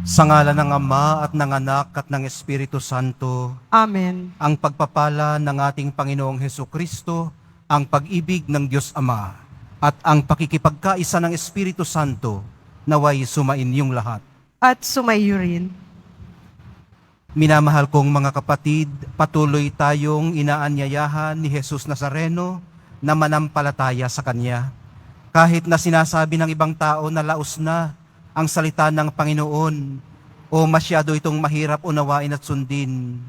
Sa ngalan ng Ama at ng Anak at ng Espiritu Santo, Amen. ang pagpapala ng ating Panginoong Hesukristo, ang pag-ibig ng Diyos Ama, at ang pakikipagkaisa ng Espiritu Santo, naway sumainyong lahat. At sumayo rin. Minamahal kong mga kapatid, patuloy tayong inaanyayahan ni Jesus Nazareno na manampalataya sa Kanya. Kahit na sinasabi ng ibang tao na laos na ang salita ng Panginoon o masyado itong mahirap unawain at sundin,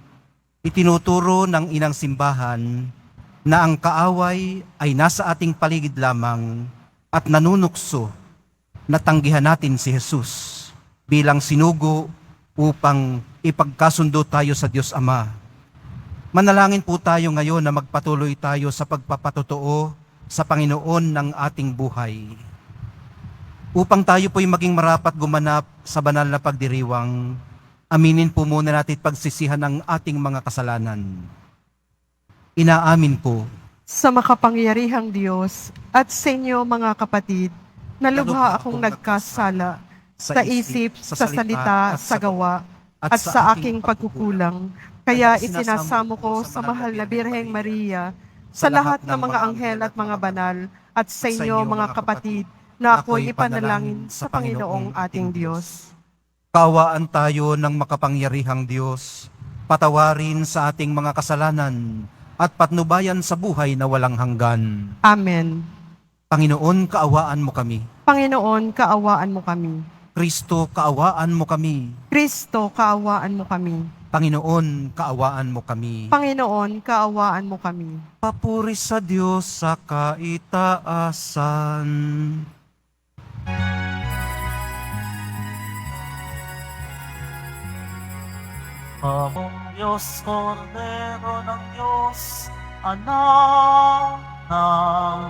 itinuturo ng inang simbahan na ang kaaway ay nasa ating paligid lamang at nanunukso na tanggihan natin si Jesus bilang sinugo upang ipagkasundo tayo sa Diyos Ama. Manalangin po tayo ngayon na magpatuloy tayo sa pagpapatotoo sa Panginoon ng ating buhay. Upang tayo po'y maging marapat gumanap sa banal na pagdiriwang, aminin po muna natin pagsisihan ng ating mga kasalanan. Inaamin ko Sa makapangyarihang Diyos at sa inyo mga kapatid, na lubha akong nagkasala sa isip, sa salita, sa gawa, at sa aking pagkukulang. Kaya isinasamo ko sa mahal na Birheng Maria, sa lahat ng mga anghel at mga banal, at sa inyo mga kapatid, na ako'y ipanalangin sa Panginoong ating Diyos. kaawaan tayo ng makapangyarihang Diyos, patawarin sa ating mga kasalanan, at patnubayan sa buhay na walang hanggan. Amen. Panginoon, kaawaan mo kami. Panginoon, kaawaan mo kami. Kristo, kaawaan mo kami. Kristo, kaawaan mo kami. Panginoon, kaawaan mo kami. Panginoon, kaawaan mo kami. Papuri sa Diyos sa kaitaasan. Among Diyos, Kordero ng Diyos, Anak ng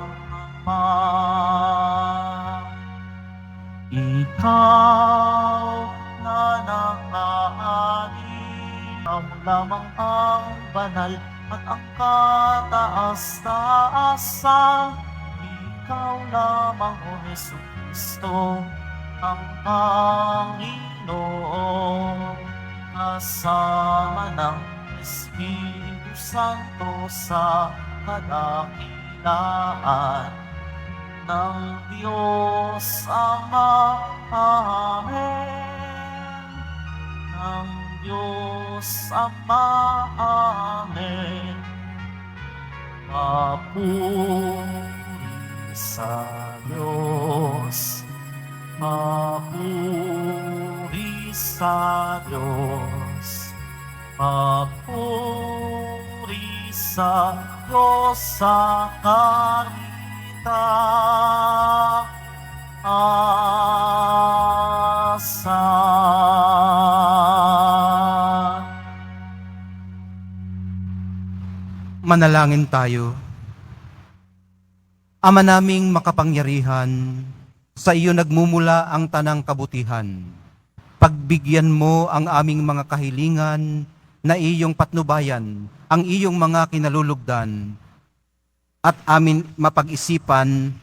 Ama. Ikaw na nakaani, ang lamang ang banal at ang kataas-taasan. Ikaw lamang, O Jesucristo, ang Panginoon, kasama ng Espiritu Santo sa kadakilaan ng Diyos Ama. Amen. Ng Diyos Ama. Amen. Papuri sa Diyos. Papuri sa Diyos. Papuri sa Diyos sa kaitaasan. Manalangin tayo. Ama naming makapangyarihan, sa iyo nagmumula ang tanang kabutihan. Pagbigyan mo ang aming mga kahilingan na iyong patnubayan, ang iyong mga kinalulugdan, at amin mapag-isipan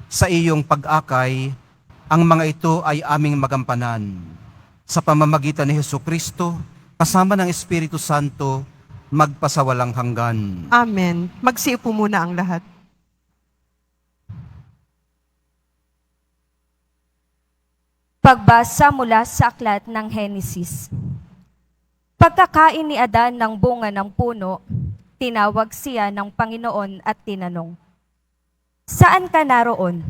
sa iyong pag-akay, ang mga ito ay aming magampanan. Sa pamamagitan ni Hesukristo, kasama ng Espiritu Santo, magpasawalang hanggan. Amen. Magsiupo muna ang lahat. Pagbasa mula sa aklat ng Henesis. Pagkakain ni Adan ng bunga ng puno, tinawag siya ng Panginoon at tinanong, "Saan ka naroon?"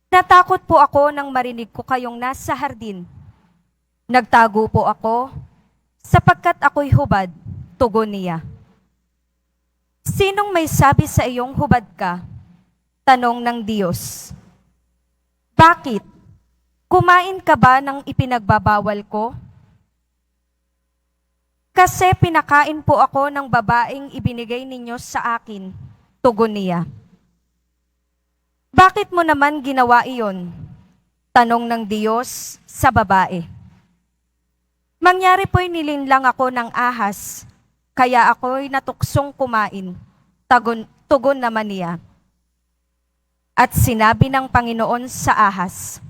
"Natakot po ako nang marinig ko kayong nasa hardin. Nagtago po ako, sapagkat ako'y hubad," tugon niya. "Sinong may sabi sa iyong hubad ka?" tanong ng Diyos. "Bakit? Kumain ka ba ng ipinagbabawal ko?" "Kasi pinakain po ako ng babaeng ibinigay ninyo sa akin," tugon niya. "Bakit mo naman ginawa iyon?" tanong ng Diyos sa babae. "Mangyari po'y nilinlang ako ng ahas, kaya ako'y natuksong kumain," tugon naman niya. At sinabi ng Panginoon sa ahas,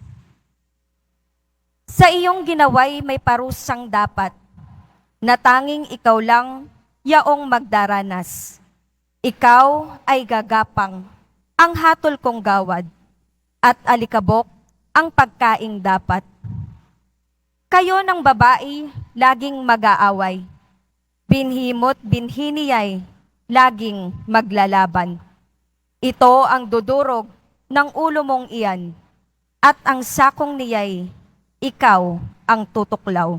Sa iyong ginaway may parusang dapat, na tanging ikaw lang yaong magdaranas. Ikaw ay gagapang, ang hatol kong gawad, at alikabok ang pagkaing dapat. Kayo ng babae, laging mag-aaway. Binhimot binhi niya'y laging maglalaban. Ito ang dudurog ng ulo mong iyan, at ang sakong niya'y ikaw ang tutuklaw.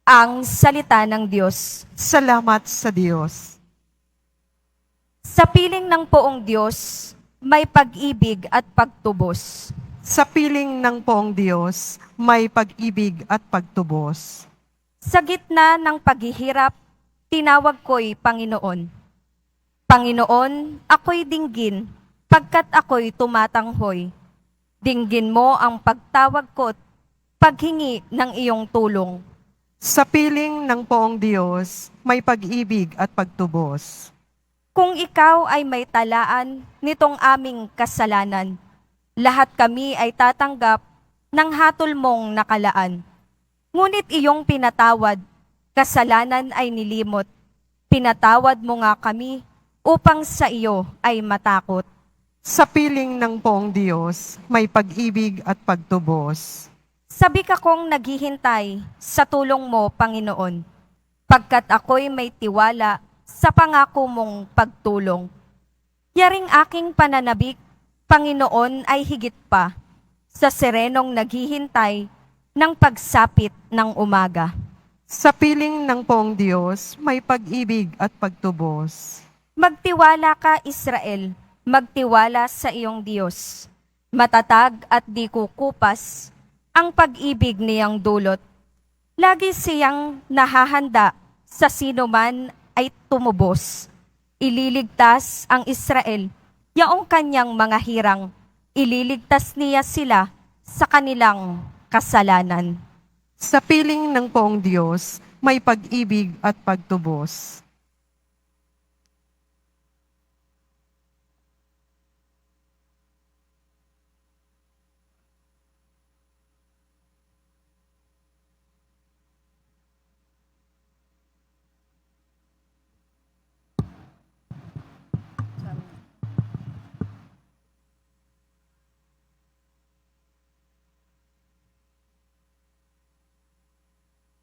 Ang salita ng Diyos. Salamat sa Diyos. Sa piling ng poong Diyos, may pag-ibig at pagtubos. Sa piling ng poong Diyos, may pag-ibig at pagtubos. Sa gitna ng paghihirap, tinawag ko'y Panginoon. Panginoon, ako'y dinggin, pagkat ako'y tumatanghoy. Dinggin mo ang pagtawag ko't paghingi ng iyong tulong. Sa piling ng poong Diyos, may pag-ibig at pagtubos. Kung ikaw ay may talaan nitong aming kasalanan, lahat kami ay tatanggap ng hatol mong nakalaan. Ngunit iyong pinatawad, kasalanan ay nilimot. Pinatawad mo nga kami upang sa iyo ay matakot. Sa piling ng poong Diyos, may pag-ibig at pagtubos. Sabi ka kong naghihintay sa tulong mo, Panginoon, pagkat ako'y may tiwala sa pangako mong pagtulong. Yaring aking pananabik, Panginoon, ay higit pa sa serenong naghihintay ng pagsapit ng umaga. Sa piling ng poong Diyos, may pag-ibig at pagtubos. Magtiwala ka, Israel, magtiwala sa iyong Diyos. Matatag at di kukupas ang pag-ibig niyang dulot. Lagi siyang nahahanda sa sino man ay tumubos. Ililigtas ang Israel, yaong kanyang mga hirang. Ililigtas niya sila sa kanilang kasalanan. Sa piling ng poong Diyos, may pag-ibig at pagtubos.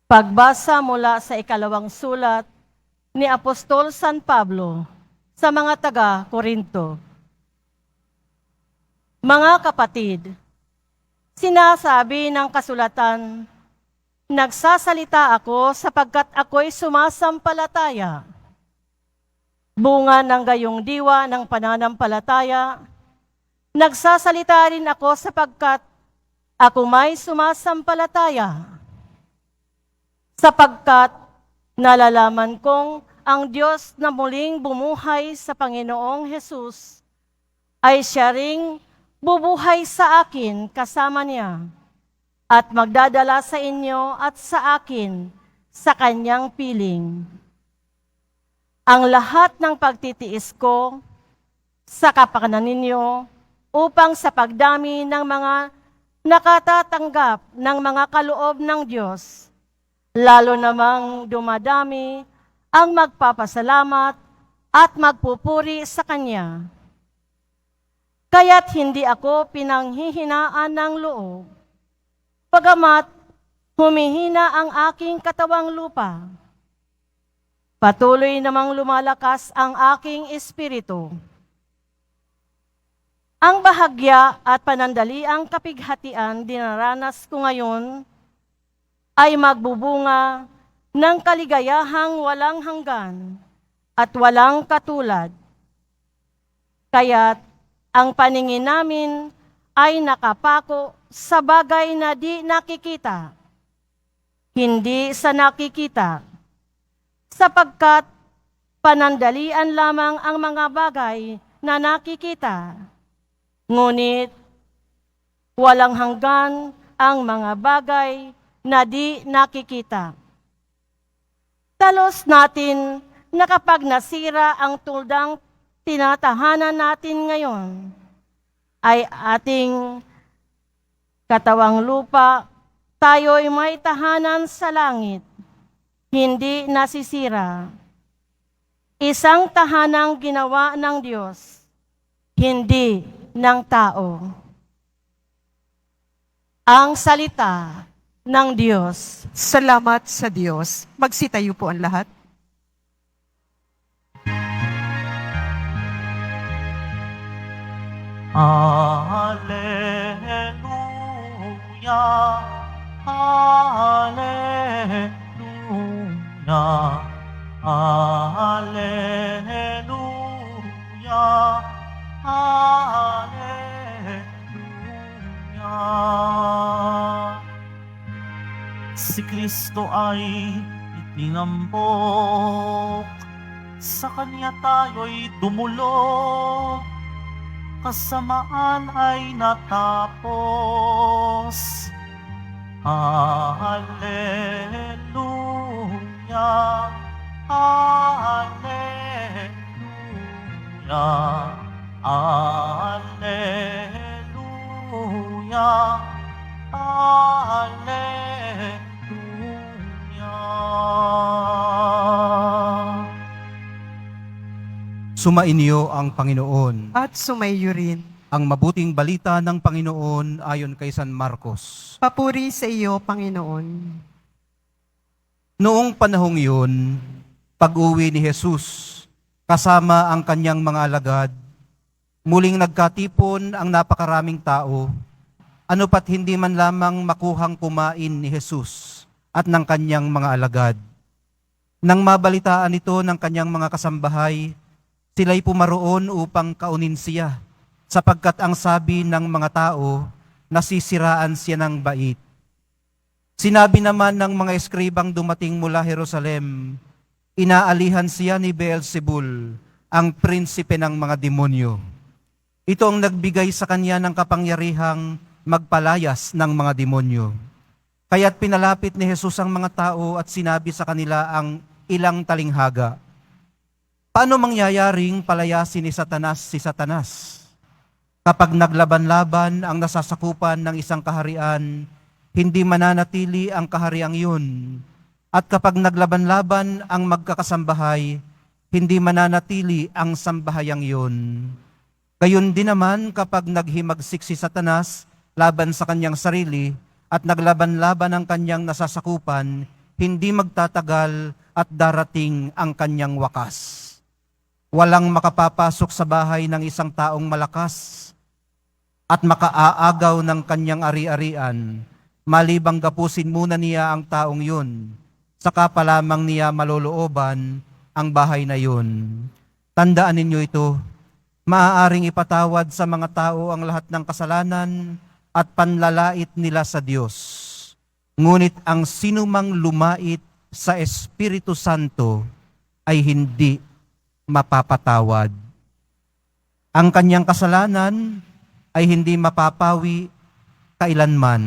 Pagbasa mula sa ikalawang sulat ni Apostol San Pablo sa mga taga-Korinto. Mga kapatid, sinasabi ng kasulatan, nagsasalita ako sapagkat ako'y sumasampalataya. Bunga ng gayong diwa ng pananampalataya, nagsasalita rin ako sapagkat ako may sumasampalataya. Sapagkat nalalaman kong ang Diyos na muling bumuhay sa Panginoong Hesus ay siya ring bubuhay sa akin kasama niya at magdadala sa inyo at sa akin sa kanyang piling. Ang lahat ng pagtitiis ko sa kapakanan ninyo upang sa pagdami ng mga nakatatanggap ng mga kaloob ng Diyos, lalo namang dumadami ang magpapasalamat at magpupuri sa Kanya. Kaya't hindi ako pinanghihinaan ng loob, pagamat humihina ang aking katawang lupa. Patuloy namang lumalakas ang aking espiritu. Ang bahagya at panandaliang kapighatian dinaranas ko ngayon ay magbubunga ng kaligayahang walang hanggan at walang katulad. Kaya't ang paningin namin ay nakapako sa bagay na di nakikita, hindi sa nakikita, sapagkat panandalian lamang ang mga bagay na nakikita, ngunit walang hanggan ang mga bagay na di nakikita. Talos natin na kapag nasira ang tuldang tinatahanan natin ngayon, ay ating katawang lupa, tayo'y may tahanan sa langit, hindi nasisira. Isang tahanang ginawa ng Diyos, hindi ng tao. Ang salita ng Diyos. Salamat sa Diyos. Magsitayo po ang lahat. Alleluia, Alleluia, Alleluia, Alleluia. Si Kristo ay itinambok, sa Kanya tayo'y dumulog, kasamaan ay natapos. Alleluia, Alleluia, Alleluia, Alleluia. Sumainyo ang Panginoon. At sumayo rin. Ang mabuting balita ng Panginoon ayon kay San Marcos. Papuri sa iyo, Panginoon. Noong panahong yun, pag-uwi ni Jesus, kasama ang kanyang mga alagad, muling nagkatipon ang napakaraming tao, ano pat hindi man lamang makuhang kumain ni Jesus at ng kanyang mga alagad. Nang mabalitaan ito ng kanyang mga kasambahay, sila'y pumaroon upang kaunin siya, sapagkat ang sabi ng mga tao, nasisiraan siya ng bait. Sinabi naman ng mga eskribang dumating mula Jerusalem, inaalihan siya ni Beelzebul, ang prinsipe ng mga demonyo. Ito ang nagbigay sa kanya ng kapangyarihang magpalayas ng mga demonyo. Kaya't pinalapit ni Jesus ang mga tao at sinabi sa kanila ang ilang talinghaga. Paano mangyayaring palayasin ni Satanas si Satanas? Kapag naglaban-laban ang nasasakupan ng isang kaharian, hindi mananatili ang kahariang yun. At kapag naglaban-laban ang magkakasambahay, hindi mananatili ang sambahayang yun. Gayon din naman kapag naghimagsik si Satanas laban sa kanyang sarili at naglaban-laban ang kanyang nasasakupan, hindi magtatagal at darating ang kanyang wakas. Walang makapapasok sa bahay ng isang taong malakas at makaaagaw ng kanyang ari-arian, malibang gapusin muna niya ang taong yun, saka pa lamang niya malolooban ang bahay na yun. Tandaan ninyo ito, maaaring ipatawad sa mga tao ang lahat ng kasalanan at panlalait nila sa Diyos. Ngunit ang sinumang lumait sa Espiritu Santo ay hindi mapapatawad. Ang kanyang kasalanan ay hindi mapapawi kailanman.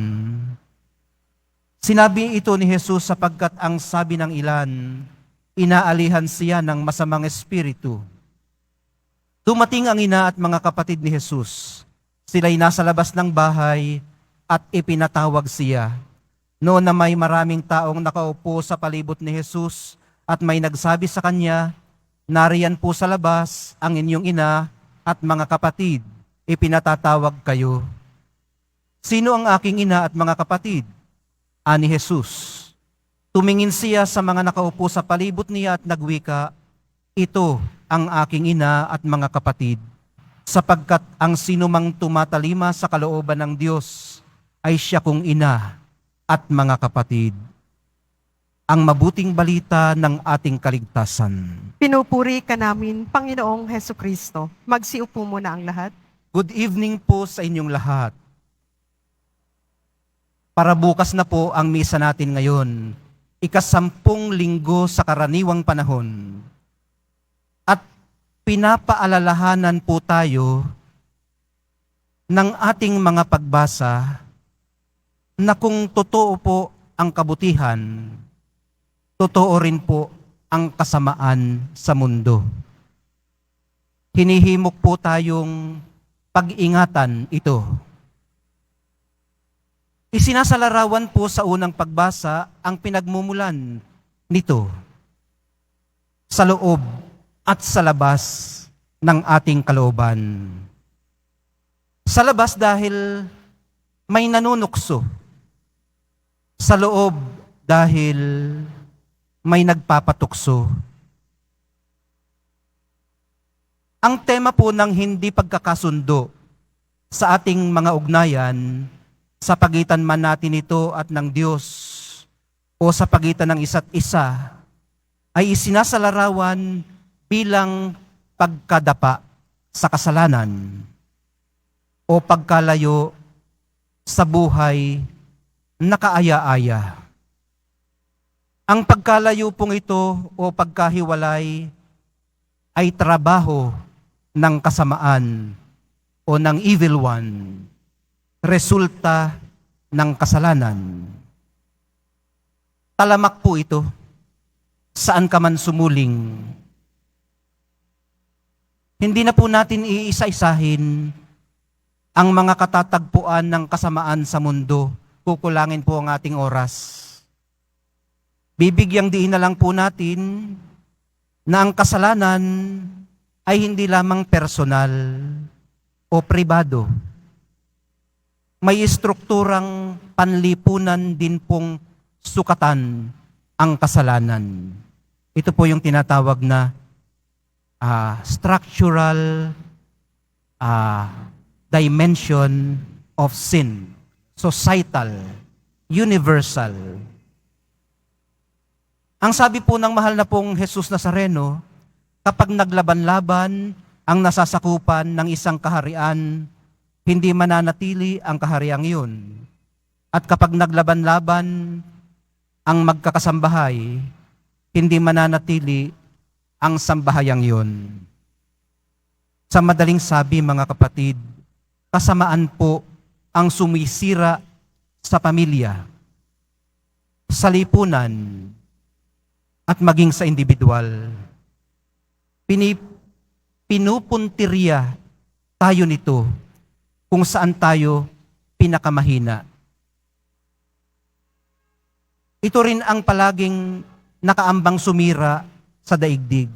Sinabi ito ni Jesus sapagkat ang sabi ng ilan, inaalihan siya ng masamang espiritu. Dumating ang ina at mga kapatid ni Jesus. Sila'y nasa labas ng bahay at ipinatawag siya. Noon na may maraming taong nakaupo sa palibot ni Jesus at may nagsabi sa kanya, nariyan po sa labas ang inyong ina at mga kapatid, ipinatatawag kayo. Sino ang aking ina at mga kapatid? Ani Jesus. Tumingin siya sa mga nakaupo sa palibot niya at nagwika, ito ang aking ina at mga kapatid, sapagkat ang sinumang tumatalima sa kalooban ng Diyos ay siya kong ina at mga kapatid. Ang mabuting balita ng ating kaligtasan. Pinupuri ka namin, Panginoong Heso Kristo. Magsiupo muna ang lahat. Good evening po sa inyong lahat. Para bukas na po ang misa natin ngayon, ika-10 linggo sa karaniwang panahon. At pinapaalalahanan po tayo ng ating mga pagbasa na kung totoo po ang kabutihan, totoo rin po ang kasamaan sa mundo. Hinihimok po tayong pag-ingatan ito. Isinasalarawan po sa unang pagbasa ang pinagmumulan nito sa loob at sa labas ng ating kalooban. Sa labas dahil may nanunukso. Sa loob dahil may nagpapatukso. Ang tema po ng hindi pagkakasundo sa ating mga ugnayan, sa pagitan man natin ito at ng Diyos o sa pagitan ng isa't isa, ay isinasalarawan bilang pagkadapa sa kasalanan o pagkalayo sa buhay na kaaya-aya. Ang pagkalayo pong ito o pagkahiwalay ay trabaho ng kasamaan o ng evil one, resulta ng kasalanan. Talamak po ito, saan ka man sumuling. Hindi na po natin iisa-isahin ang mga katatagpuan ng kasamaan sa mundo. Kukulangin po ang ating oras. Bibigyang diin na lang po natin na ang kasalanan ay hindi lamang personal o pribado. May strukturang panlipunan din pong sukatan ang kasalanan. Ito po yung tinatawag na structural dimension of sin. Societal, universal. Ang sabi po ng mahal na pong Jesus Nazareno, kapag naglaban-laban ang nasasakupan ng isang kaharian, hindi mananatili ang kahariang iyon. At kapag naglaban-laban ang magkakasambahay, hindi mananatili ang sambahayang iyon. Sa madaling sabi, mga kapatid, kasamaan po ang sumisira sa pamilya, sa lipunan, at maging sa individual. Pinupuntirya tayo nito kung saan tayo pinakamahina. Ito rin ang palaging nakaambang sumira sa daigdig.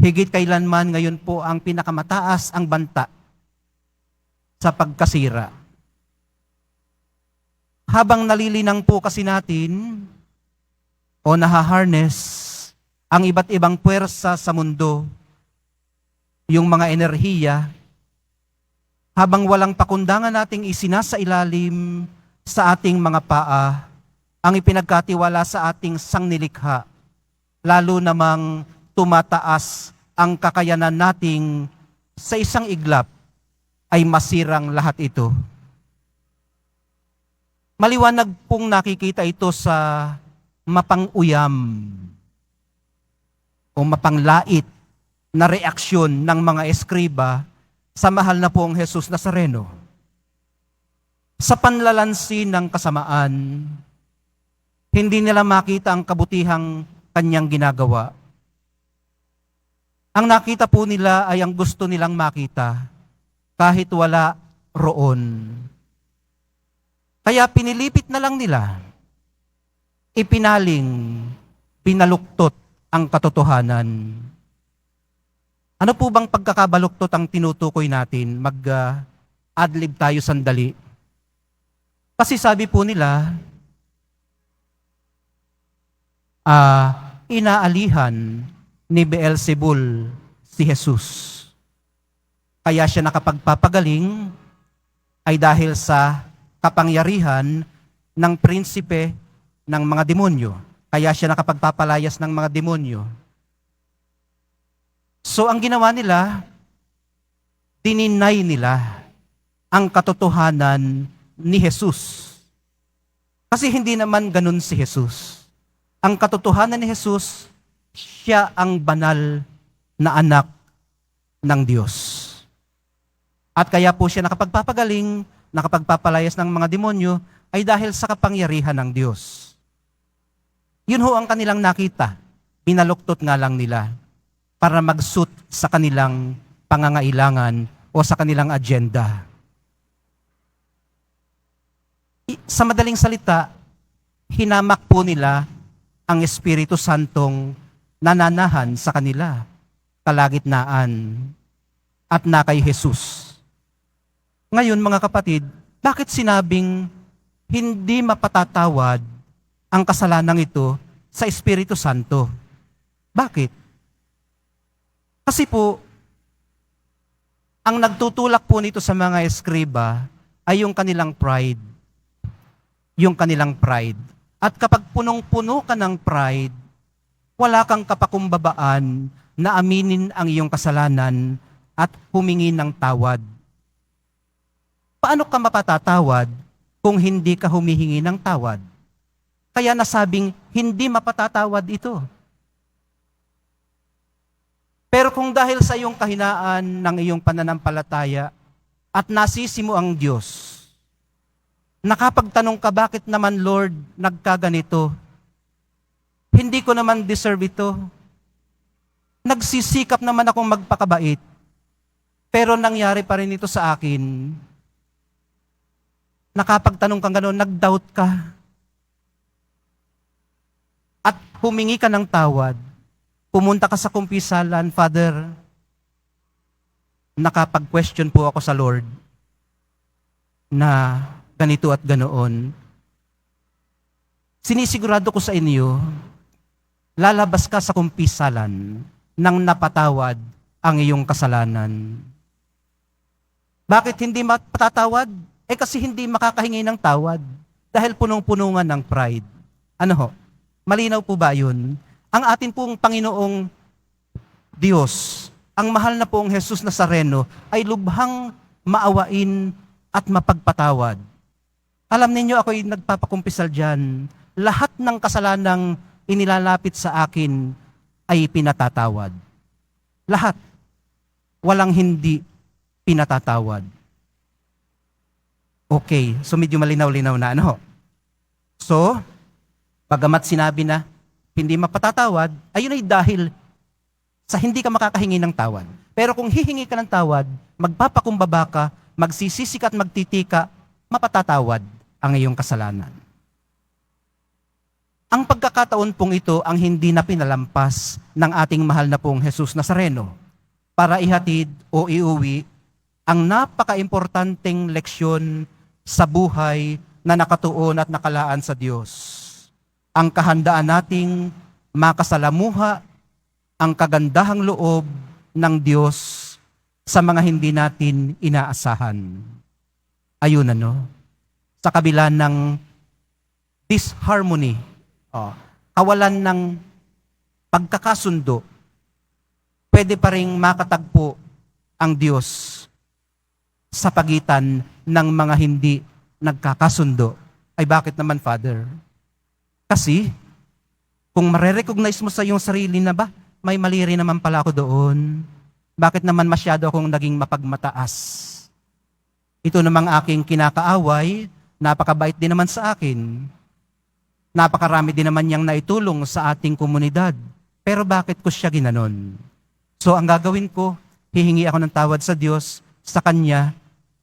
Higit kailanman ngayon po ang pinakamataas ang banta sa pagkasira. Habang nalilinang po kasi natin o nahaharness ang iba't ibang puwersa sa mundo, yung mga enerhiya, habang walang pakundangan nating isinasailalim sa ating mga paa, ang ipinagkatiwala sa ating sangnilikha, lalo namang tumataas ang kakayanan nating sa isang iglap, ay masirang lahat ito. Maliwanag pong nakikita ito sa mapanguyam o mapanglait na reaksyon ng mga eskriba sa mahal na pong Jesus Nazareno. Sa panlalansi ng kasamaan, hindi nila makita ang kabutihang kanyang ginagawa. Ang nakita po nila ay ang gusto nilang makita, kahit wala roon. Kaya pinilipit na lang nila, ipinaling, pinaluktot ang katotohanan. Ano po bang pagkakabaluktot ang tinutukoy natin? Mag-adlib tayo sandali. Kasi sabi po nila, inaalihan ni Beelzebul si Jesus. Kaya siya nakapagpapagaling ay dahil sa kapangyarihan ng prinsipe ng mga demonyo. Kaya siya nakapagpapalayas ng mga demonyo. So ang ginawa nila, dininay nila ang katotohanan ni Jesus. Kasi hindi naman ganun si Jesus. Ang katotohanan ni Jesus, siya ang banal na anak ng Diyos. At kaya po siya nakapagpapagaling, nakapagpapalayas ng mga demonyo, ay dahil sa kapangyarihan ng Diyos. Yun ho ang kanilang nakita. Pinaluktot nga lang nila para mag-suit sa kanilang pangangailangan o sa kanilang agenda. Sa madaling salita, hinamak po nila ang Espiritu Santong nananahan sa kanila, kalagitnaan, at na kay Jesus. Ngayon mga kapatid, bakit sinabing hindi mapatatawad ang kasalanang ito sa Espiritu Santo? Bakit? Kasi po, ang nagtutulak po nito sa mga eskriba ay yung kanilang pride. Yung kanilang pride. At kapag punong-puno ka ng pride, wala kang kapakumbabaan na aminin ang iyong kasalanan at humingi ng tawad. Paano ka mapatatawad kung hindi ka humihingi ng tawad? Kaya nasabing hindi mapatatawad ito. Pero kung dahil sa iyong kahinaan ng iyong pananampalataya at nasisi mo ang Diyos, nakapagtanong ka, bakit naman Lord nagkaganito? Hindi ko naman deserve ito. Nagsisikap naman akong magpakabait. Pero nangyari pa rin ito sa akin. Nakapagtanong kang gano'n, nag-doubt ka. At humingi ka ng tawad. Pumunta ka sa kumpisalan, Father, nakapag-question po ako sa Lord na ganito at ganoon. Sinisigurado ko sa inyo, lalabas ka sa kumpisalan nang napatawad ang iyong kasalanan. Bakit hindi mapatatawad? Kasi hindi makakahingi ng tawad dahil punong-puno nga ng pride. Ano ho? Malinaw po ba yun? Ang atin pong Panginoong Diyos, ang mahal na pong Jesus Nazareno, ay lubhang maawain at mapagpatawad. Alam ninyo, ako'y nagpapakumpisal dyan. Lahat ng kasalanang inilalapit sa akin ay pinatatawad. Lahat. Walang hindi pinatatawad. Okay, so medyo malinaw-linaw na. Ano? So, bagamat sinabi na hindi mapatatawad, ayun ay dahil sa hindi ka makakahingi ng tawad. Pero kung hihingi ka ng tawad, magpapakumbaba ka, magsisisi ka at magtitika, mapatatawad ang iyong kasalanan. Ang pagkakataon pong ito ang hindi na pinalampas ng ating mahal na pong Jesus Nazareno para ihatid o iuwi ang napaka-importanteng leksyon sa buhay na nakatuon at nakalaan sa Diyos. Ang kahandaan nating makasalamuha ang kagandahang loob ng Diyos sa mga hindi natin inaasahan. Ayun sa kabila ng disharmony, kawalan ng pagkakasundo, pwede pa ring makatagpo ang Diyos sa pagitan ng mga hindi nagkakasundo. Ay bakit naman, Father? Kasi, kung marerecognize mo sa iyong sarili na ba, may mali rin naman pala ako doon. Bakit naman masyado akong naging mapagmataas? Ito namang aking kinakaaway, napakabait din naman sa akin. Napakarami din naman niyang naitulong sa ating komunidad. Pero bakit ko siya ginanon? So ang gagawin ko, hihingi ako ng tawad sa Diyos, sa Kanya,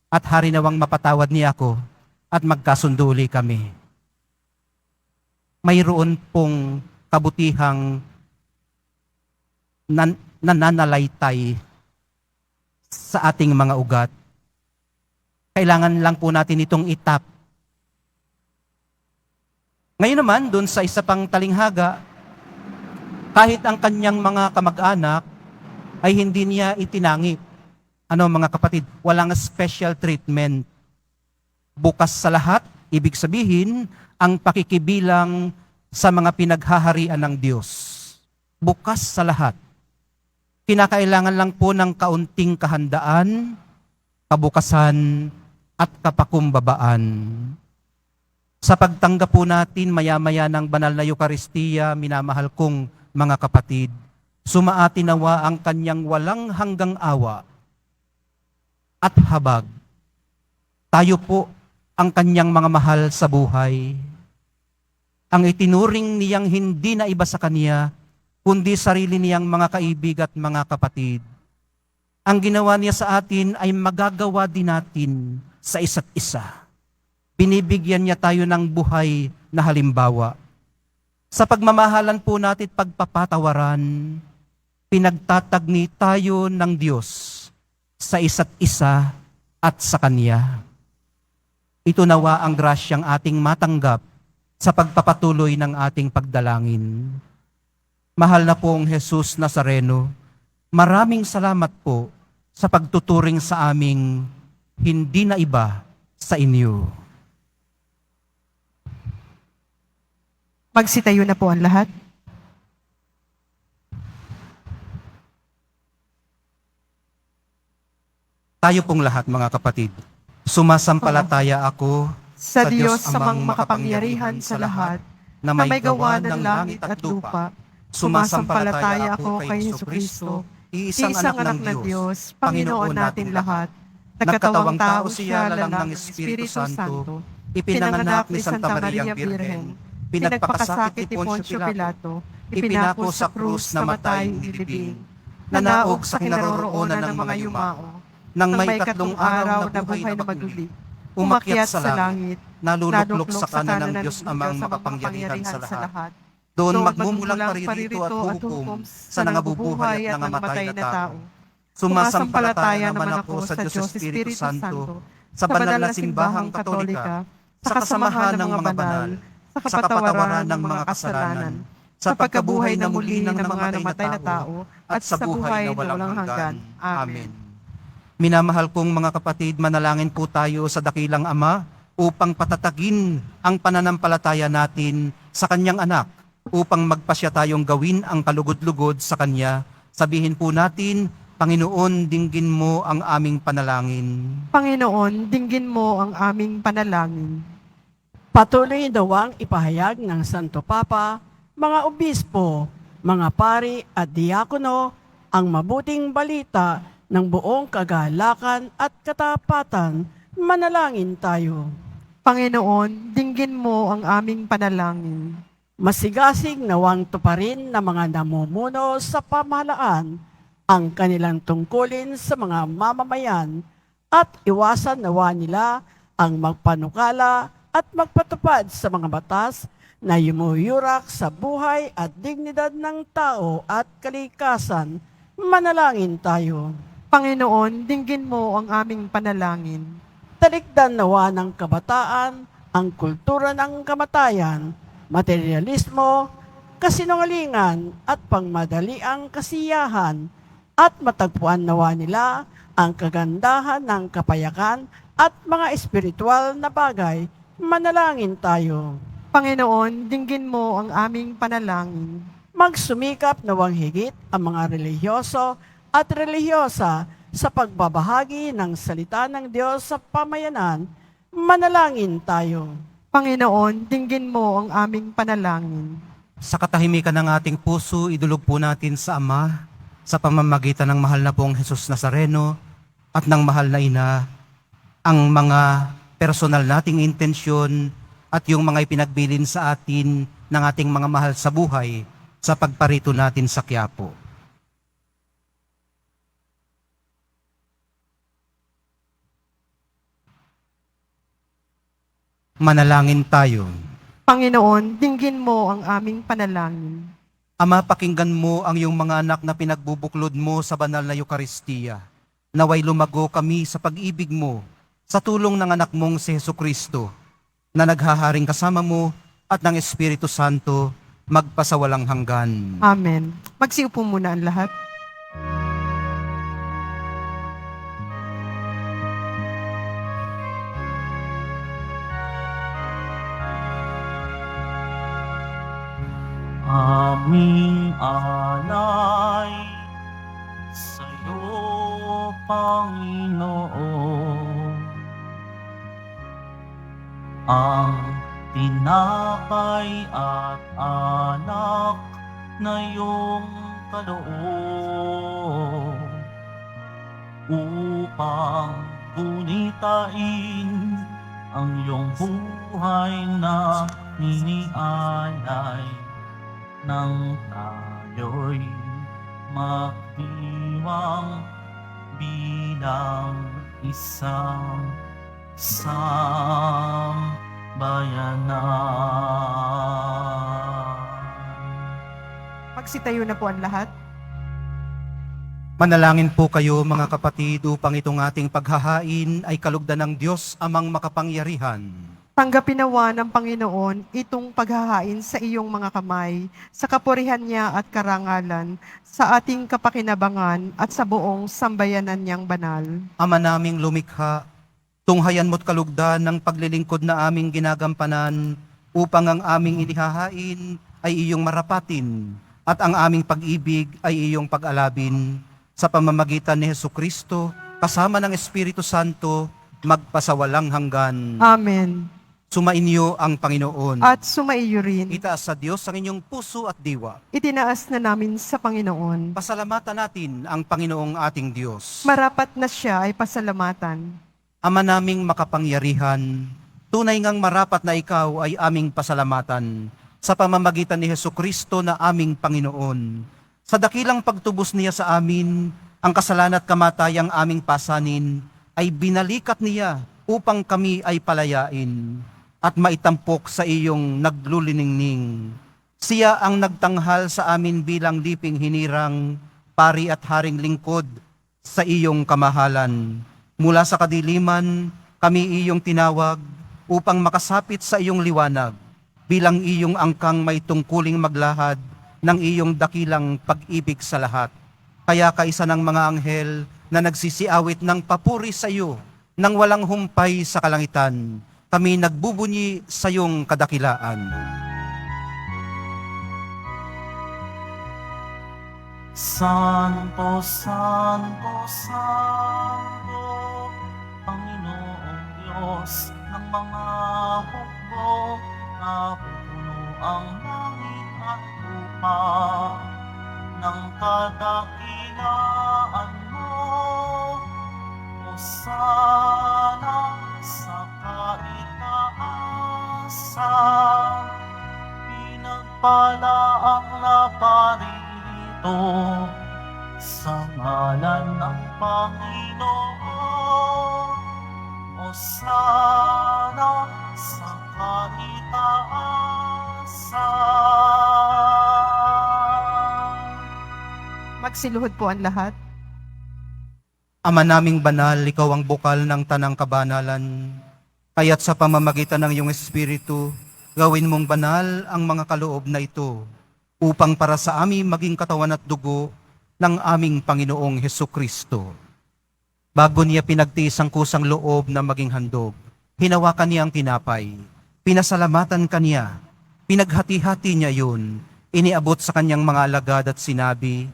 at hari nawang mapatawad niya ako, at magkasundo uli kami. Mayroon pong kabutihang nananalaytay sa ating mga ugat. Kailangan lang po natin itong itap. Ngayon naman, doon sa isa pang talinghaga, kahit ang kanyang mga kamag-anak ay hindi niya itinangi. Mga kapatid, walang special treatment. Bukas sa lahat, ibig sabihin, ang pakikibilang sa mga pinaghaharian ng Diyos. Bukas sa lahat. Kinakailangan lang po ng kaunting kahandaan, kabukasan, at kapakumbabaan. Sa pagtanggap po natin maya-maya ng banal na Eucharistia, minamahal kong mga kapatid, sumaati nawa ang kanyang walang hanggang awa at habag. Tayo po ang kanyang mga mahal sa buhay. Ang itinuring niyang hindi na iba sa kanya, kundi sarili niyang mga kaibig at mga kapatid. Ang ginawa niya sa atin ay magagawa din natin sa isa't isa. Binibigyan niya tayo ng buhay na halimbawa. Sa pagmamahalan po natin at pagpapatawaran, pinagtatagni tayo ng Diyos sa isa't isa at sa Kanya. Ito nawa ang grasyang ating matanggap sa pagpapatuloy ng ating pagdalangin. Mahal na pong Jesus Nazareno, maraming salamat po sa pagtuturing sa aming hindi na iba sa inyo. Magsitayo na po ang lahat. Tayo pong lahat, mga kapatid, sumasampalataya ako Sa Diyos samang makapangyarihan sa lahat, na may gawa ng langit at lupa, sumasampalataya ako kay Jesucristo, isang anak ng Diyos, Panginoon natin lahat, nagkatawang tao siya lalang ng Espiritu Santo, ipinanganak ni Santa Maria Birhen, pinagpakasakit ni Poncio Pilato, ipinako sa krus, namatay, nilibing, nanaog sa kinaroroonan ng mga yumao, nang may 3 araw na buhay na maguli, umakyat sa langit, naluluklok sa kanan ng Diyos amang makapangyarihan sa lahat. Doon magmumulang paririto at hukom sa nangabubuhay at nangamatay na tao. Sumasampalataya naman ako sa Diyos Espiritu Santo, sa banal na simbahang katolika, sa kasamahan ng mga banal, sa kapatawaran ng mga kasalanan, sa pagkabuhay na muli ng mga namatay na tao, at sa buhay na walang hanggan. Amen. Minamahal kong mga kapatid, manalangin po tayo sa dakilang Ama upang patatagin ang pananampalataya natin sa Kanyang anak, upang magpasya tayong gawin ang kalugod-lugod sa Kanya. Sabihin po natin, Panginoon, dinggin mo ang aming panalangin. Panginoon, dinggin mo ang aming panalangin. Patuloy dawang ipahayag ng Santo Papa, mga obispo, mga pari at diakono, ang mabuting balita ng buong kagalakan at katapatan. Manalangin tayo. Panginoon, dinggin mo ang aming panalangin. Masigasig nawang tuparin ng mga namumuno sa pamahalaan ang kanilang tungkulin sa mga mamamayan at iwasan nawa nila ang magpanukala at magpatupad sa mga batas na yumuyurak sa buhay at dignidad ng tao at kalikasan. Manalangin tayo. Panginoon, dinggin mo ang aming panalangin. Talikdan nawa ng kabataan ang kultura ng kamatayan, materialismo, kasinungalingan at pangmadaliang kasiyahan, at matagpuan nawa nila ang kagandahan ng kapayakan at mga espiritual na bagay. Manalangin tayo. Panginoon, dinggin mo ang aming panalangin. Magsumikap nawang higit ang mga relihiyoso at relihiyosa sa pagbabahagi ng salita ng Diyos sa pamayanan. Manalangin tayo. Panginoon, dinggin mo ang aming panalangin. Sa katahimikan ng ating puso, idulog po natin sa Ama, sa pamamagitan ng mahal na pong Jesus Nazareno at ng mahal na Ina, ang mga personal nating intensyon at yung mga ipinagbilin sa atin ng ating mga mahal sa buhay sa pagparito natin sa Quiapo. Manalangin tayo. Panginoon, dinggin mo ang aming panalangin. Ama, pakinggan mo ang iyong mga anak na pinagbubuklod mo sa banal na Eukaristiya. Naway lumago kami sa pag-ibig mo sa tulong ng anak mong si Jesucristo, na naghaharing kasama mo at ng Espiritu Santo magpasawalang hanggan. Amen. Magsiupo muna ang lahat. Aming alay sa'yo, Panginoon, ang tinapay at anak na iyong kaloob, upang gunitain ang iyong buhay na ninialay, nang tayo'y magdiwang bilang isang sambayanan. Magsitayo na po ang lahat. Manalangin po kayo mga kapatid upang itong ating paghahain ay kalugdan ng Diyos amang makapangyarihan. Tanggapin nawa ng Panginoon itong paghahain sa iyong mga kamay, sa kapurihan niya at karangalan, sa ating kapakinabangan at sa buong sambayanan niyang banal. Ama naming lumikha, tunghayan mo't kalugdan ng paglilingkod na aming ginagampanan upang ang aming inihahain ay iyong marapatin at ang aming pag-ibig ay iyong pag-alabin sa pamamagitan ni Hesukristo kasama ng Espiritu Santo magpasawalang hanggan. Amen. Sumainyo ang Panginoon. At sumaiyo rin. Itaas sa Diyos ang inyong puso at diwa. Itinaas na namin sa Panginoon. Pasalamatan natin ang Panginoong ating Diyos. Marapat na siya ay pasalamatan. Ama naming makapangyarihan, tunay ngang marapat na ikaw ay aming pasalamatan sa pamamagitan ni Hesukristo na aming Panginoon. Sa dakilang pagtubos niya sa amin, ang kasalanan at kamatayang aming pasanin ay binalikat niya upang kami ay palayain at maitampok sa iyong nagluliningning. Siya ang nagtanghal sa amin bilang liping hinirang, pari at haring lingkod sa iyong kamahalan. Mula sa kadiliman, kami iyong tinawag upang makasapit sa iyong liwanag bilang iyong angkang may tungkuling maglahad ng iyong dakilang pag-ibig sa lahat. Kaya kaisa ng mga anghel na nagsisiawit ng papuri sa iyo nang walang humpay sa kalangitan, kami nagbubunyi sa iyong kadakilaan. Santo, Santo, Santo, Panginoong Diyos ng mga hukbo, napupuno ang langit at lupa ng kadakilaan mo. Hosana sa kaitaasan, pinagpala ang naparito sa ngalan ng Panginoon. Hosana sa kaitaasan. Magsiluhod po ang lahat. Ama naming banal, ikaw ang bukal ng tanang kabanalan. Kaya't sa pamamagitan ng iyong Espiritu, gawin mong banal ang mga kaloob na ito upang para sa amin maging katawan at dugo ng aming Panginoong Hesukristo. Bago niya pinagtiis ang kusang loob na maging handog, hinawakan niya ang tinapay, pinasalamatan kaniya, pinaghati-hati niya yun, iniabot sa kanyang mga alagad at sinabi,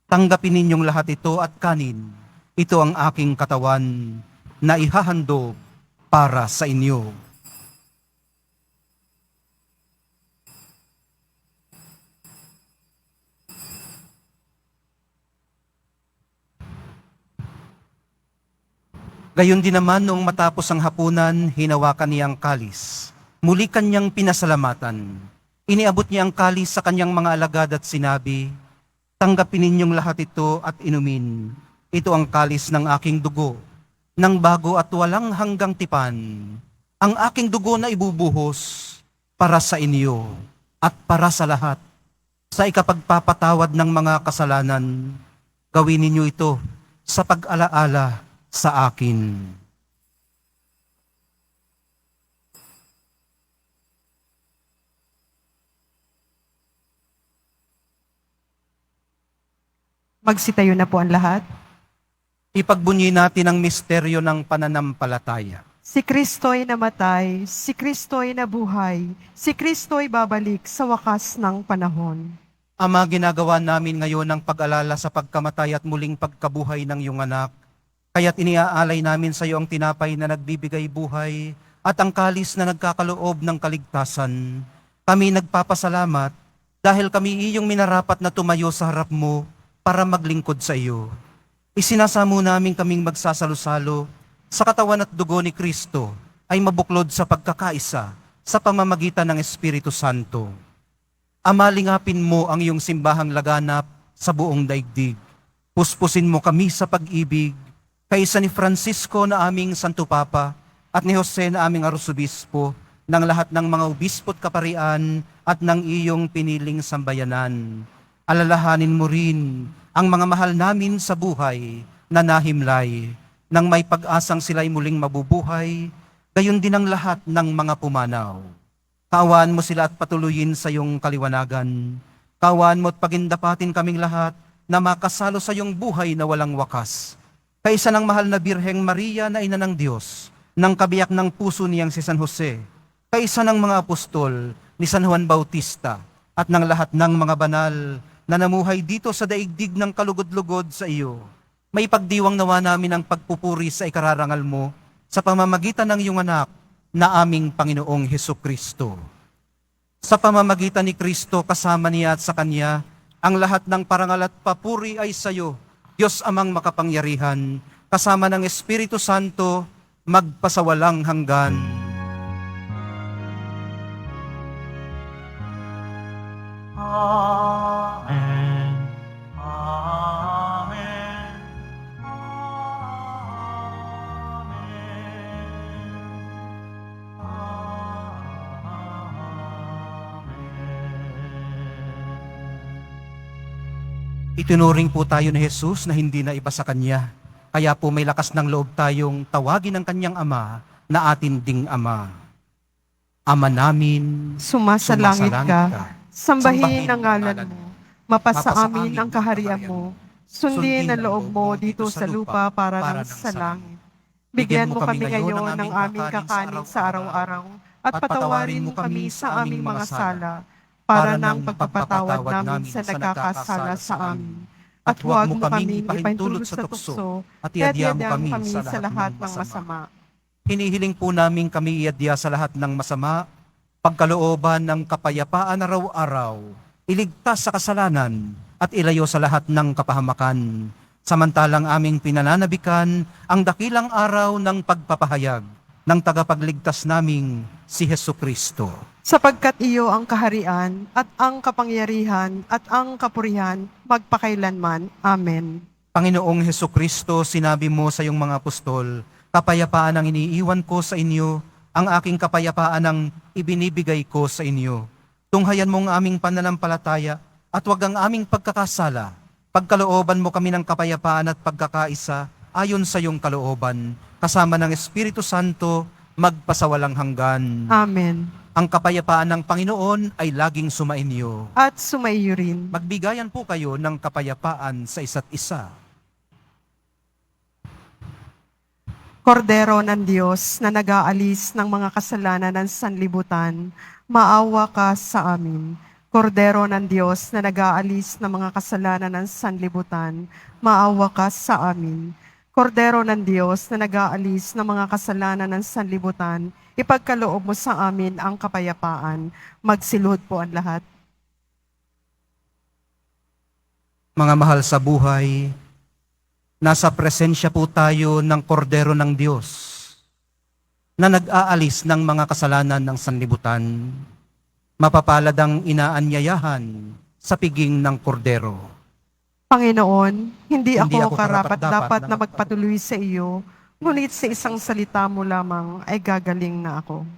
"Tanggapin ninyong lahat ito at kanin. Ito ang aking katawan na ihahandog para sa inyo." Gayon din naman noong matapos ang hapunan, hinawakan niya ang kalis. Muli kanyang pinasalamatan. Iniabot niya ang kalis sa kanyang mga alagad at sinabi, "Tanggapin ninyong lahat ito at inumin. Ito ang kalis ng aking dugo, ng bago at walang hanggang tipan. Ang aking dugo na ibubuhos para sa inyo at para sa lahat. Sa ikapagpapatawad ng mga kasalanan, gawin ninyo ito sa pag-alaala sa akin." Magsitayo na po ang lahat. Ipagbunyi natin ang misteryo ng pananampalataya. Si Kristo'y namatay, si Kristo'y nabuhay, si Kristo'y babalik sa wakas ng panahon. Ama, ginagawa namin ngayon ang pag-alala sa pagkamatay at muling pagkabuhay ng iyong anak. Kaya't iniaalay namin sa iyo ang tinapay na nagbibigay buhay at ang kalis na nagkakaloob ng kaligtasan. Kami nagpapasalamat dahil kami iyong minarapat na tumayo sa harap mo para maglingkod sa iyo. Isinasamo namin kaming magsasalo-salo sa katawan at dugo ni Kristo ay mabuklod sa pagkakaisa sa pamamagitan ng Espiritu Santo. Ama, lingapin mo ang iyong simbahang laganap sa buong daigdig. Puspusin mo kami sa pag-ibig, kaisa ni Francisco na aming Santo Papa at ni Jose na aming arsobispo, ng lahat ng mga obispo't kaparian at ng iyong piniling sambayanan. Alalahanin mo rin ang mga mahal namin sa buhay na nahimlay, nang may pag-asang sila'y muling mabubuhay, gayon din ang lahat ng mga pumanaw. Kaawaan mo sila at patuloyin sa iyong kaliwanagan. Kaawaan mo at pagindapatin kaming lahat na makasalo sa iyong buhay na walang wakas. Kaisa ng mahal na Birheng Maria na ina ng Diyos, ng kabiyak ng puso niyang si San Jose, kaisa ng mga apostol ni San Juan Bautista, at ng lahat ng mga banal na namuhay dito sa daigdig ng kalugod-lugod sa iyo. May pagdiwang nawa namin ang pagpupuri sa ikararangal mo sa pamamagitan ng iyong anak na aming Panginoong Hesukristo. Sa pamamagitan ni Kristo kasama niya at sa Kanya, ang lahat ng parangal at papuri ay sa iyo, Diyos Amang makapangyarihan, kasama ng Espiritu Santo, magpasawalang hanggan. Amen. Amen. Itinuring po tayo ni Jesus na hindi na iba sa Kanya. Kaya po may lakas ng loob tayong tawagin ang Kanyang Ama na atin ding Ama. Ama namin, Sumasalangit ka, sambahin ang ngalan ngalan mo, mapasa amin ang kaharian mo, sundin ang loob mo dito sa lupa para ng sa langit. Bigyan mo kami ngayon ng aming kakanin sa araw-araw, at patawarin mo kami sa aming mga sala, para ng pagpapatawad namin sa nagkakasala sa amin. At huwag mo kaming ipahintulot sa tukso, at iadya mo kami sa lahat ng masama. hinihiling po namin kami iadya sa lahat ng masama, pagkalooban ng kapayapaan araw-araw, iligtas sa kasalanan, at ilayo sa lahat ng kapahamakan. Samantalang aming pinananabikan ang dakilang araw ng pagpapahayag ng tagapagligtas naming si Hesukristo. Sapagkat iyo ang kaharian, at ang kapangyarihan, at ang kapurihan, magpakailanman. Amen. Panginoong Hesukristo, sinabi mo sa iyong mga apostol, kapayapaan ang iniiwan ko sa inyo, ang aking kapayapaan ang ibinibigay ko sa inyo. Tunghayan mo ang aming pananampalataya, at wag ang aming pagkakasala. Pagkalooban mo kami ng kapayapaan at pagkakaisa, ayon sa iyong kalooban, kasama ng Espiritu Santo, magpasawalang hanggan. Amen. Ang kapayapaan ng Panginoon ay laging sumainyo. At sumaiyo rin. Magbigayan po kayo ng kapayapaan sa isa't isa. Kordero ng Diyos na nag-aalis ng mga kasalanan ng sanlibutan, maawa ka sa amin. Kordero ng Diyos na nag-aalis ng mga kasalanan ng sanlibutan, maawa ka sa amin. Kordero ng Diyos na nag-aalis ng mga kasalanan ng sanlibutan, ipagkaloob mo sa amin ang kapayapaan. Magsiluhod po ang lahat. Mga mahal sa buhay, nasa presensya po tayo ng Kordero ng Diyos na nag-aalis ng mga kasalanan ng sanlibutan. Mapapalad ang inaanyayahan sa piging ng Kordero. Panginoon, hindi Hindi ako ako karapat-dapat na magpatuloy sa iyo, ngunit sa isang salita mo lamang ay gagaling na ako.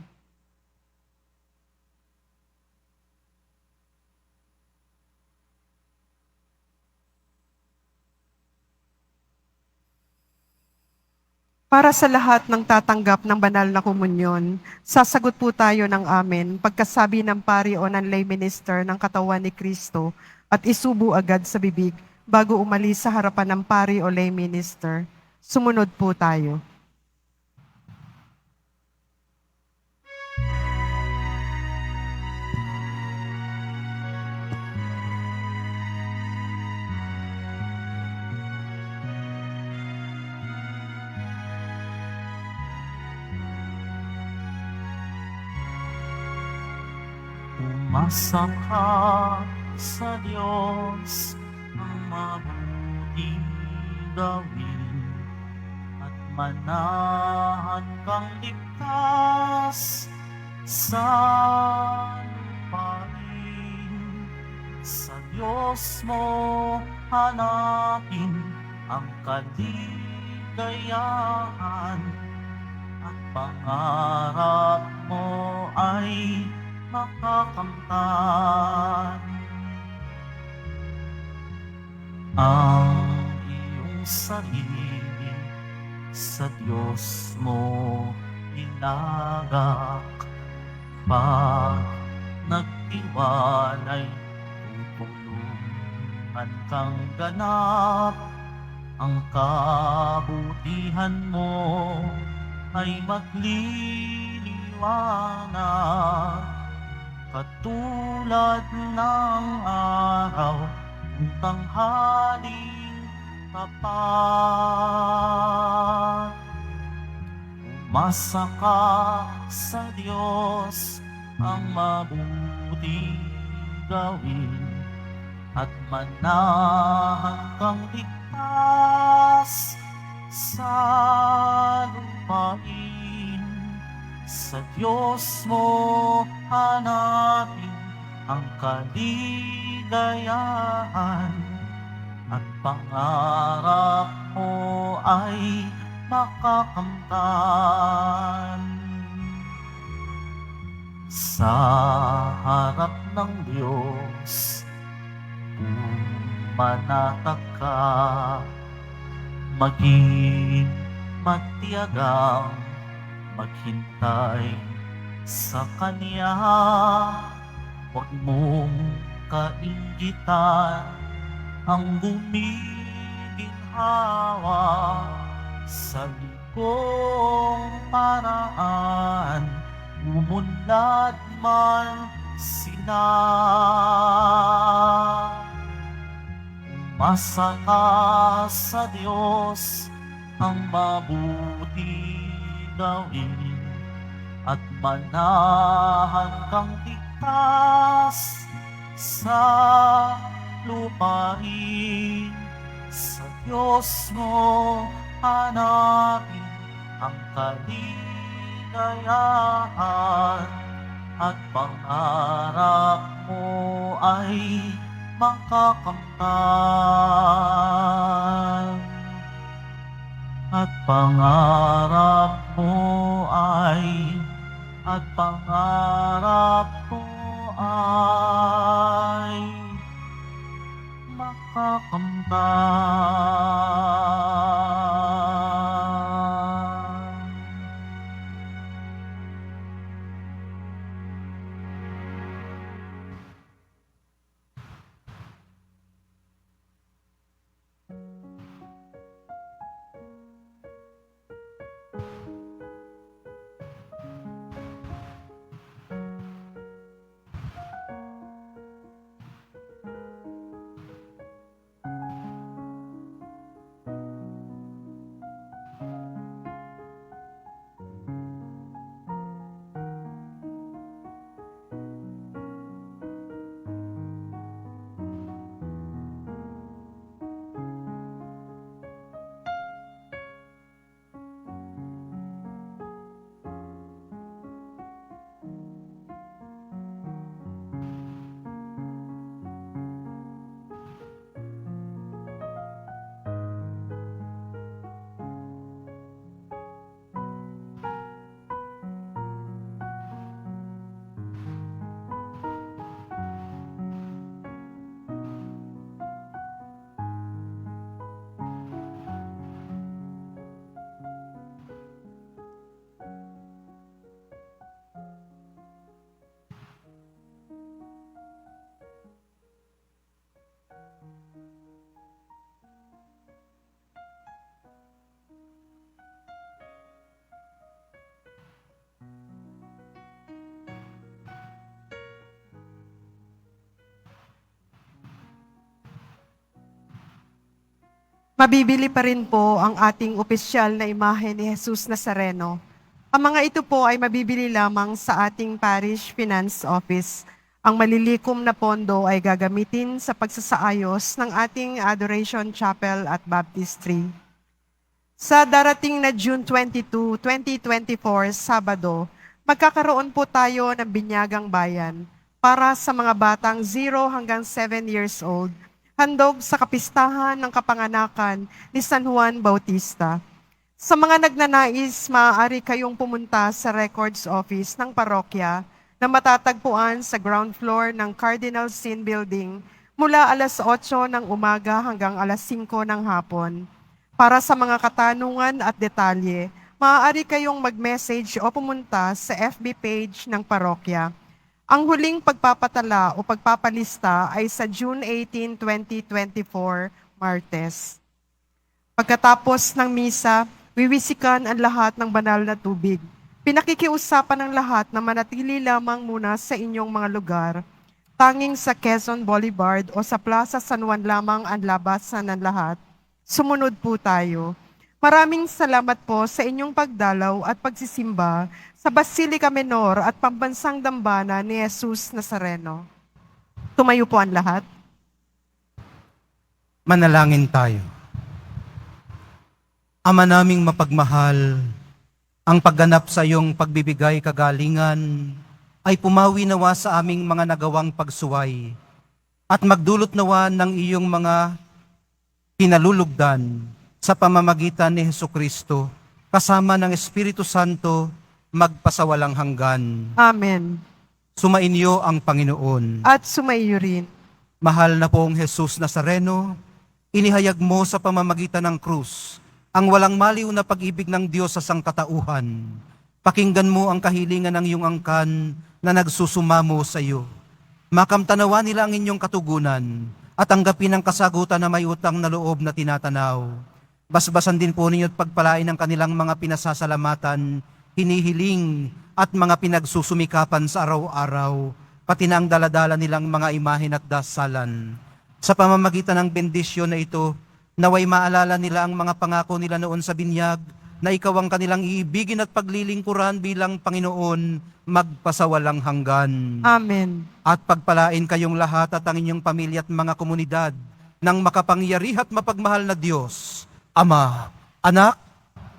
Para sa lahat ng tatanggap ng banal na komunyon, sasagot po tayo ng amen pagkasabi ng pari o ng lay minister ng katawan ni Kristo at isubo agad sa bibig bago umalis sa harapan ng pari o lay minister. Sumunod po tayo. Umasa ka sa Diyos ang mabuti gawin at manahan kang ligtas sa lupain. Sa Diyos mo hanapin ang kaligayahan at pangarap mo ay makakamtan. Ang iyong sarili sa Diyos mo ilagak. Pag nagtiwalay, tutulungan kang ganap. Ang kabutihan mo ay magliliwanag, katulad ng araw kung tanghaling tapat. Umasa ka sa Diyos, ang mabuting gawin, at manahan kang ligtas sa lupain. Sa Diyos mo hanapin ang kaligayahan, at pangarap mo ay makakamtan. Sa harap ng Diyos, manatag ka, maging matiyagang maghintay sa Kanya. Huwag mong kainggitan ang gumiginhawa sa likong paraan, umunlad man sila. Umasa ka sa Diyos, ang mabuti gawin, at manahan kang ligtas sa lupain. Sa Diyos mo hanapin ang kaligayahan, at pangarap mo ay makakamtan. At pangarap mo ay makakamtan. Mabibili pa rin po ang ating opisyal na imahe ni Jesus Nazareno. Ang mga ito po ay mabibili lamang sa ating Parish Finance Office. Ang malilikom na pondo ay gagamitin sa pagsasaayos ng ating Adoration Chapel at Baptistry. Sa darating na June 22, 2024, Sabado, magkakaroon po tayo ng Binyagang Bayan para sa mga batang 0 hanggang 7 years old, handog sa kapistahan ng kapanganakan ni San Juan Bautista. Sa mga nagnanais, maaari kayong pumunta sa records office ng parokya na matatagpuan sa ground floor ng Cardinal Sin Building mula alas 8 ng umaga hanggang alas 5 ng hapon. Para sa mga katanungan at detalye, maaari kayong mag-message o pumunta sa FB page ng parokya. Ang huling pagpapatala o pagpapalista ay sa June 18, 2024, Martes. Pagkatapos ng misa, wiwisikan ang lahat ng banal na tubig. Pinakikiusapan ng lahat na manatili lamang muna sa inyong mga lugar. Tanging sa Quezon Boulevard o sa Plaza San Juan lamang ang labasan ng lahat. Sumunod po tayo. Maraming salamat po sa inyong pagdalaw at pagsisimba sa Basilica Menor at Pambansang Dambana ni Jesus Nazareno. Tumayo po ang lahat. Manalangin tayo. Ama naming mapagmahal, ang pagganap sa iyong pagbibigay kagalingan ay pumawi nawa sa aming mga nagawang pagsuway at magdulot nawa ng iyong mga pinalulugdan sa pamamagitan ni Hesukristo kasama ng Espiritu Santo magpasawalang hanggan. Amen. Sumainyo ang Panginoon. At sumaiyo rin. Mahal na pong Jesus Nazareno, inihayag mo sa pamamagitan ng krus ang walang maliw na pag-ibig ng Diyos sa sangkatauhan. Pakinggan mo ang kahilingan ng iyong angkan na nagsusumamo sa iyo. Makamtanawa nila ang inyong katugunan at tanggapin ang kasagutan na may utang na loob na tinatanaw. Basbasan din po ninyo at pagpalain ang kanilang mga pinasasalamatan, hinihiling at mga pinagsusumikapan sa araw-araw, pati na ang daladala nilang mga imahen at dasalan. Sa pamamagitan ng bendisyon na ito, naway maalala nila ang mga pangako nila noon sa binyag, na ikaw ang kanilang iibigin at paglilingkuran bilang Panginoon, magpasawalang hanggan. Amen. At pagpalain kayong lahat at ang inyong pamilya at mga komunidad ng makapangyari at mapagmahal na Diyos, Ama, Anak,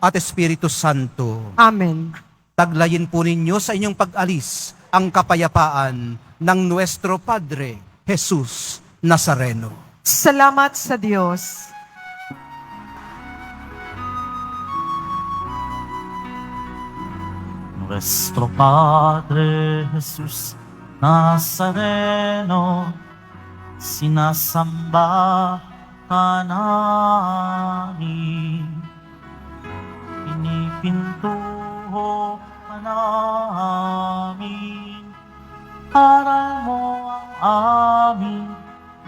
at Espiritu Santo. Amen. Taglayin po ninyo sa inyong pag-alis ang kapayapaan ng Nuestro Padre, Jesus Nazareno. Salamat sa Diyos. Nuestro Padre Jesus Nazareno, sinasamba ka namin. Pinipintuho ka namin. Aral mo ang aming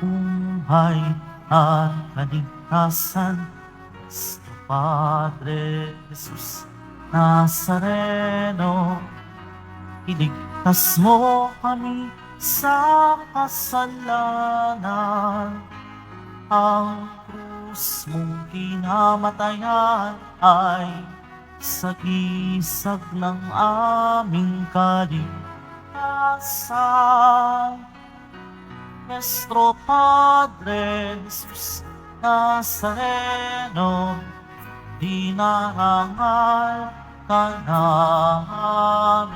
buhay at kaligtasan. Nuestro Padre Jesus Nazareno, iligtas mo kami sa kasalanan. Ang krus mong kinamatayan ay sagisag ng aming kaligtasan. Nuestro Padre Jesus Nazareno, dinarangal ka namin.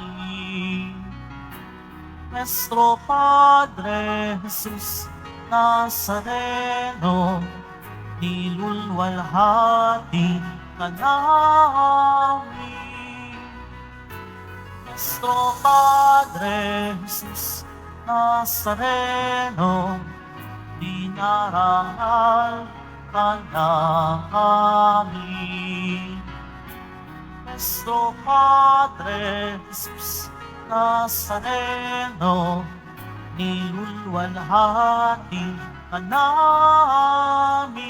Nuestro Padre Jesus Nazareno, nilulwalhati ka namin. Nuestro Padre Jesus Nazareno, dinarangal ka namin. Nuestro Padre Jesus Nazareno, nilulwalhati ka namin.